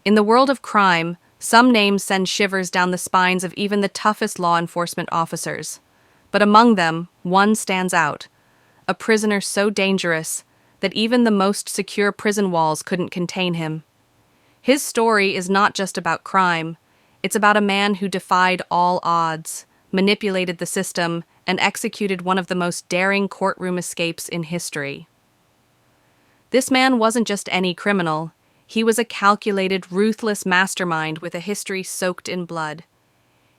In the world of crime, some names send shivers down the spines of even the toughest law enforcement officers. But among them, one stands out: a prisoner so dangerous that even the most secure prison walls couldn't contain him. His story is not just about crime, it's about a man who defied all odds, manipulated the system, and executed one of the most daring courtroom escapes in history. This man wasn't just any criminal, he was a calculated, ruthless mastermind with a history soaked in blood.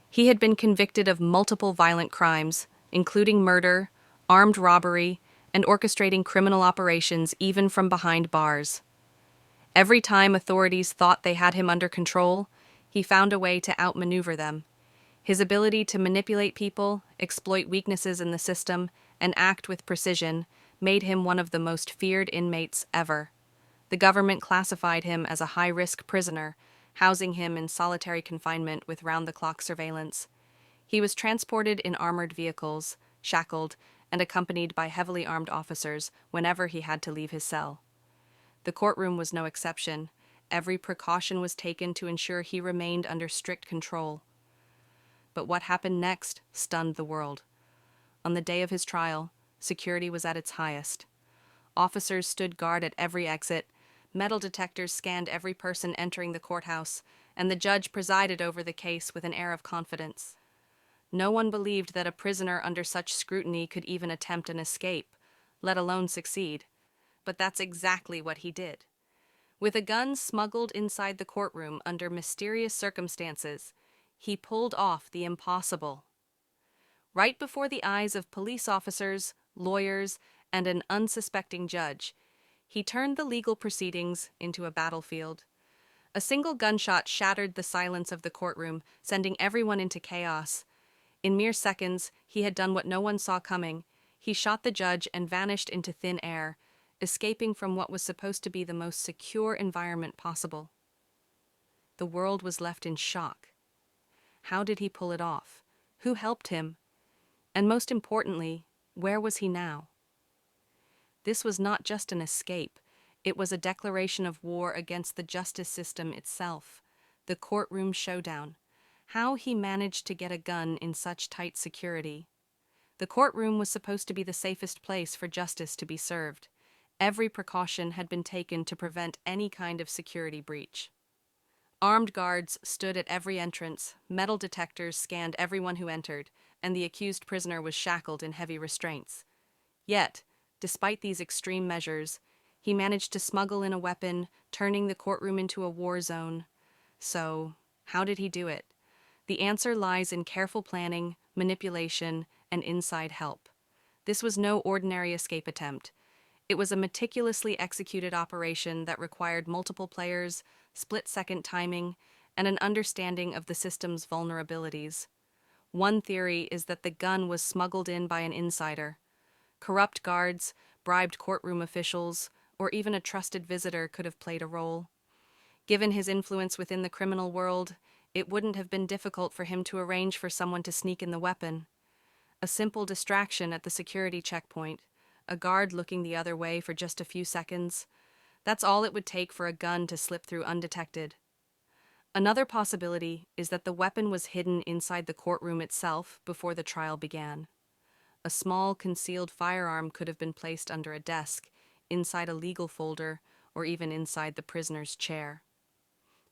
He had been convicted of multiple violent crimes, including murder, armed robbery, and orchestrating criminal operations even from behind bars. Every time authorities thought they had him under control, he found a way to outmaneuver them. His ability to manipulate people, exploit weaknesses in the system, and act with precision made him one of the most feared inmates ever. The government classified him as a high-risk prisoner, housing him in solitary confinement with round-the-clock surveillance. He was transported in armored vehicles, shackled, and accompanied by heavily armed officers whenever he had to leave his cell. The courtroom was no exception. Every precaution was taken to ensure he remained under strict control. But what happened next stunned the world. On the day of his trial, security was at its highest. Officers stood guard at every exit, metal detectors scanned every person entering the courthouse, and the judge presided over the case with an air of confidence. No one believed that a prisoner under such scrutiny could even attempt an escape, let alone succeed. But that's exactly what he did. With a gun smuggled inside the courtroom under mysterious circumstances, he pulled off the impossible. Right before the eyes of police officers, lawyers, and an unsuspecting judge, he turned the legal proceedings into a battlefield. A single gunshot shattered the silence of the courtroom, sending everyone into chaos. In mere seconds, he had done what no one saw coming. He shot the judge and vanished into thin air, escaping from what was supposed to be the most secure environment possible. The world was left in shock. How did he pull it off? Who helped him? And most importantly, where was he now? This was not just an escape. It was a declaration of war against the justice system itself, the courtroom showdown. How he managed to get a gun in such tight security. The courtroom was supposed to be the safest place for justice to be served. Every precaution had been taken to prevent any kind of security breach. Armed guards stood at every entrance, metal detectors scanned everyone who entered, and the accused prisoner was shackled in heavy restraints. Yet, despite these extreme measures, he managed to smuggle in a weapon, turning the courtroom into a war zone. So, how did he do it? The answer lies in careful planning, manipulation, and inside help. This was no ordinary escape attempt. It was a meticulously executed operation that required multiple players, split-second timing, and an understanding of the system's vulnerabilities. One theory is that the gun was smuggled in by an insider. Corrupt guards, bribed courtroom officials, or even a trusted visitor could have played a role. Given his influence within the criminal world, it wouldn't have been difficult for him to arrange for someone to sneak in the weapon. A simple distraction at the security checkpoint, a guard looking the other way for just a few seconds, that's all it would take for a gun to slip through undetected. Another possibility is that the weapon was hidden inside the courtroom itself before the trial began. A small, concealed firearm could have been placed under a desk, inside a legal folder, or even inside the prisoner's chair.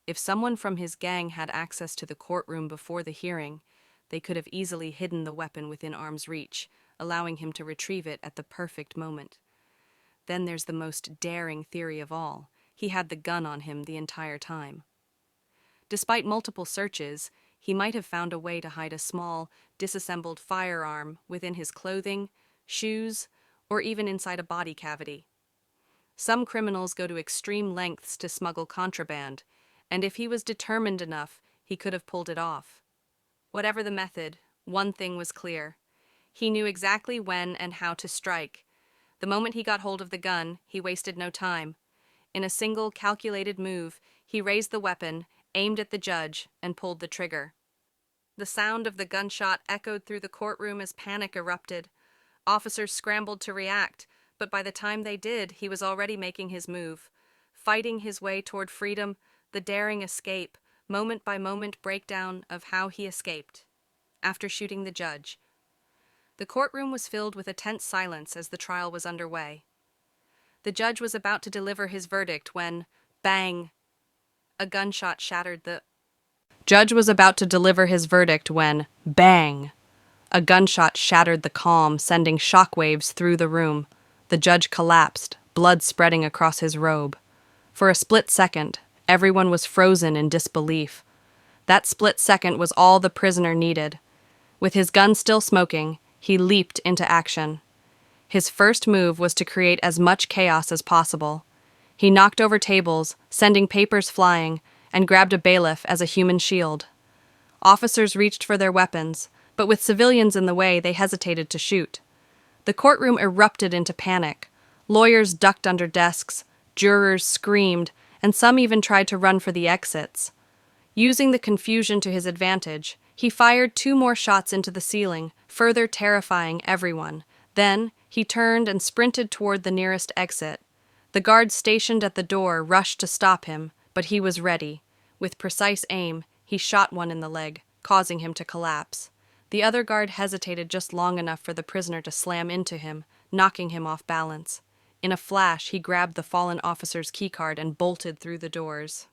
If someone from his gang had access to the courtroom before the hearing, they could have easily hidden the weapon within arm's reach, allowing him to retrieve it at the perfect moment. Then there's the most daring theory of all. He had the gun on him the entire time. Despite multiple searches, he might have found a way to hide a small, disassembled firearm within his clothing, shoes, or even inside a body cavity. Some criminals go to extreme lengths to smuggle contraband, and if he was determined enough, he could have pulled it off. Whatever the method, one thing was clear. He knew exactly when and how to strike. The moment he got hold of the gun, he wasted no time. In a single, calculated move, he raised the weapon, aimed at the judge, and pulled the trigger. The sound of the gunshot echoed through the courtroom as panic erupted. Officers scrambled to react, but by the time they did, he was already making his move. Fighting his way toward freedom, the daring escape, moment-by-moment breakdown of how he escaped. After shooting the judge. The courtroom was filled with a tense silence as the trial was underway. The judge was about to deliver his verdict when, bang, a gunshot shattered the... Judge was about to deliver his verdict when, bang, a gunshot shattered the calm, sending shockwaves through the room. The judge collapsed, blood spreading across his robe. For a split second, everyone was frozen in disbelief. That split second was all the prisoner needed. With his gun still smoking, he leaped into action. His first move was to create as much chaos as possible. He knocked over tables, sending papers flying, and grabbed a bailiff as a human shield. Officers reached for their weapons, but with civilians in the way, they hesitated to shoot. The courtroom erupted into panic. Lawyers ducked under desks, jurors screamed, and some even tried to run for the exits. Using the confusion to his advantage, he fired 2 more shots into the ceiling, further terrifying everyone. Then, he turned and sprinted toward the nearest exit. The guards stationed at the door rushed to stop him, but he was ready. With precise aim, he shot one in the leg, causing him to collapse. The other guard hesitated just long enough for the prisoner to slam into him, knocking him off balance. In a flash, he grabbed the fallen officer's keycard and bolted through the doors.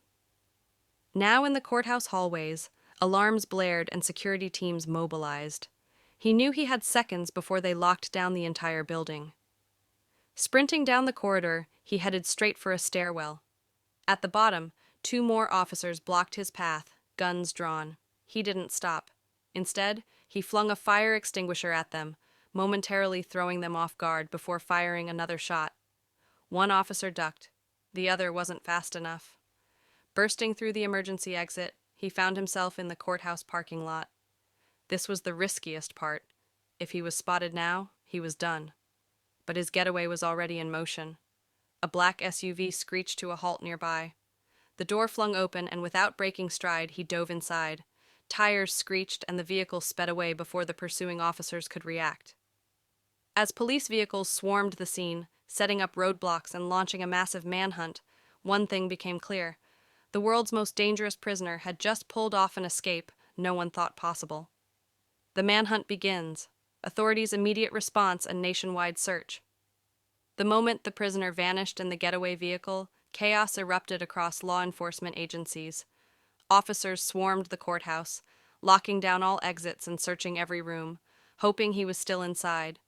Now in the courthouse hallways, alarms blared and security teams mobilized. He knew he had seconds before they locked down the entire building. Sprinting down the corridor, he headed straight for a stairwell. At the bottom, 2 more officers blocked his path, guns drawn. He didn't stop. Instead, he flung a fire extinguisher at them, momentarily throwing them off guard before firing another shot. One officer ducked. The other wasn't fast enough. Bursting through the emergency exit, he found himself in the courthouse parking lot. This was the riskiest part. If he was spotted now, he was done. But his getaway was already in motion. A black SUV screeched to a halt nearby. The door flung open, and without breaking stride, he dove inside. Tires screeched, and the vehicle sped away before the pursuing officers could react. As police vehicles swarmed the scene, setting up roadblocks and launching a massive manhunt, one thing became clear. The world's most dangerous prisoner had just pulled off an escape no one thought possible. The manhunt begins. Authorities' immediate response, a nationwide search. The moment the prisoner vanished in the getaway vehicle, chaos erupted across law enforcement agencies. Officers swarmed the courthouse, locking down all exits and searching every room, hoping he was still inside.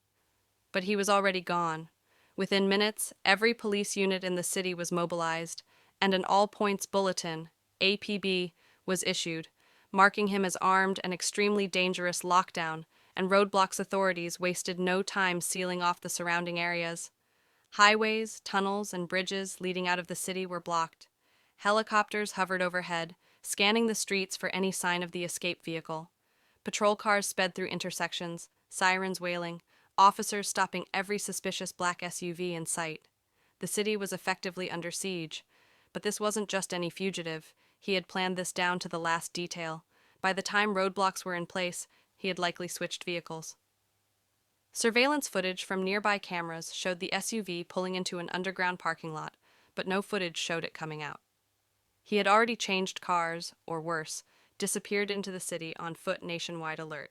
But he was already gone. Within minutes, every police unit in the city was mobilized, and an all-points bulletin, APB, was issued, marking him as armed and extremely dangerous lockdown, and roadblocks authorities wasted no time sealing off the surrounding areas. Highways, tunnels, and bridges leading out of the city were blocked. Helicopters hovered overhead, scanning the streets for any sign of the escape vehicle. Patrol cars sped through intersections, sirens wailing, officers stopping every suspicious black SUV in sight. The city was effectively under siege. But this wasn't just any fugitive. He had planned this down to the last detail. By the time roadblocks were in place, he had likely switched vehicles. Surveillance footage from nearby cameras showed the SUV pulling into an underground parking lot, but no footage showed it coming out. He had already changed cars, or worse, disappeared into the city on foot nationwide alert.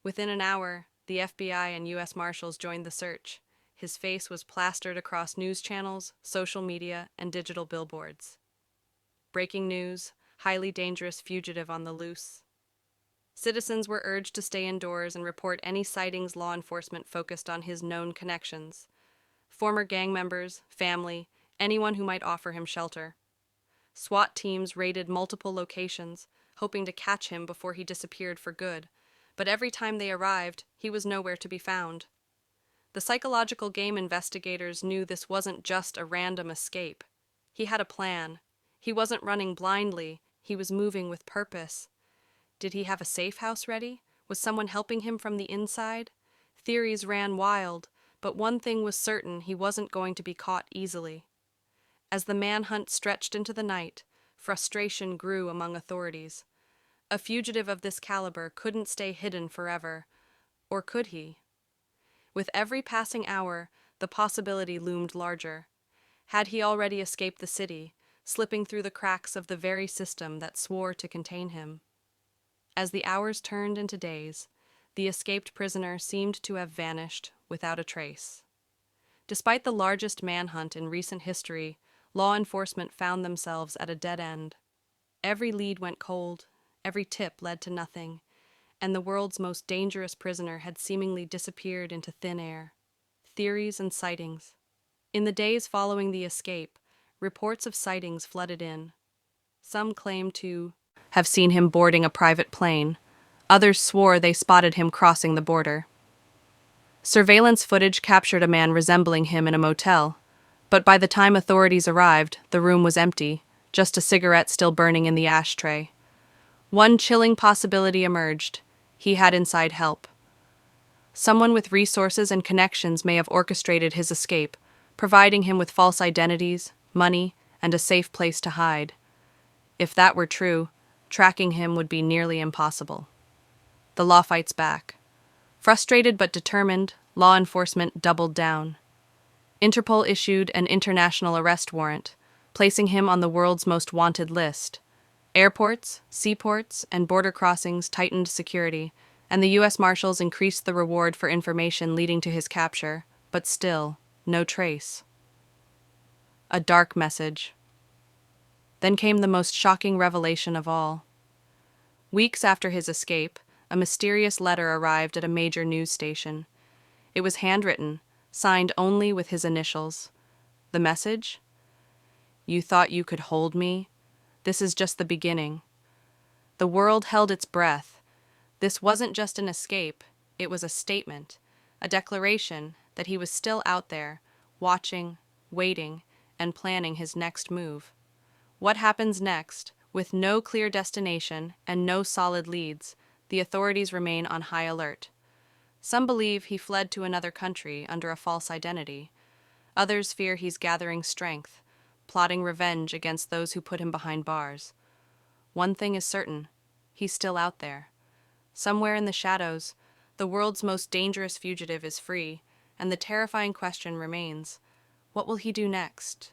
Within an hour, the FBI and U.S. Marshals joined the search. His face was plastered across news channels, social media, and digital billboards. Breaking news, highly dangerous fugitive on the loose. Citizens were urged to stay indoors and report any sightings law enforcement focused on his known connections. Former gang members, family, anyone who might offer him shelter. SWAT teams raided multiple locations, hoping to catch him before he disappeared for good, but every time they arrived, he was nowhere to be found. The psychological game investigators knew this wasn't just a random escape. He had a plan. He wasn't running blindly. He was moving with purpose. Did he have a safe house ready? Was someone helping him from the inside? Theories ran wild, but one thing was certain: he wasn't going to be caught easily. As the manhunt stretched into the night, frustration grew among authorities. A fugitive of this caliber couldn't stay hidden forever. Or could he? With every passing hour, the possibility loomed larger. Had he already escaped the city, slipping through the cracks of the very system that swore to contain him. As the hours turned into days, the escaped prisoner seemed to have vanished without a trace. Despite the largest manhunt in recent history, law enforcement found themselves at a dead end. Every lead went cold, every tip led to nothing, and the world's most dangerous prisoner had seemingly disappeared into thin air. Theories and sightings. In the days following the escape, reports of sightings flooded in. Some claimed to have seen him boarding a private plane. Others swore they spotted him crossing the border. Surveillance footage captured a man resembling him in a motel, but by the time authorities arrived, the room was empty, just a cigarette still burning in the ashtray. One chilling possibility emerged. He had inside help. Someone with resources and connections may have orchestrated his escape, providing him with false identities, money, and a safe place to hide. If that were true, tracking him would be nearly impossible. The law fights back. Frustrated but determined, law enforcement doubled down. Interpol issued an international arrest warrant, placing him on the world's most wanted list. Airports, seaports, and border crossings tightened security, and the U.S. Marshals increased the reward for information leading to his capture, but still, no trace. A dark message. Then came the most shocking revelation of all. Weeks after his escape, a mysterious letter arrived at a major news station. It was handwritten, signed only with his initials. The message? "You thought you could hold me? This is just the beginning." The world held its breath. This wasn't just an escape, it was a statement, a declaration that he was still out there, watching, waiting, and planning his next move. What happens next? With no clear destination and no solid leads, the authorities remain on high alert. Some believe he fled to another country under a false identity. Others fear he's gathering strength, plotting revenge against those who put him behind bars. One thing is certain, he's still out there. Somewhere in the shadows, the world's most dangerous fugitive is free, and the terrifying question remains, what will he do next?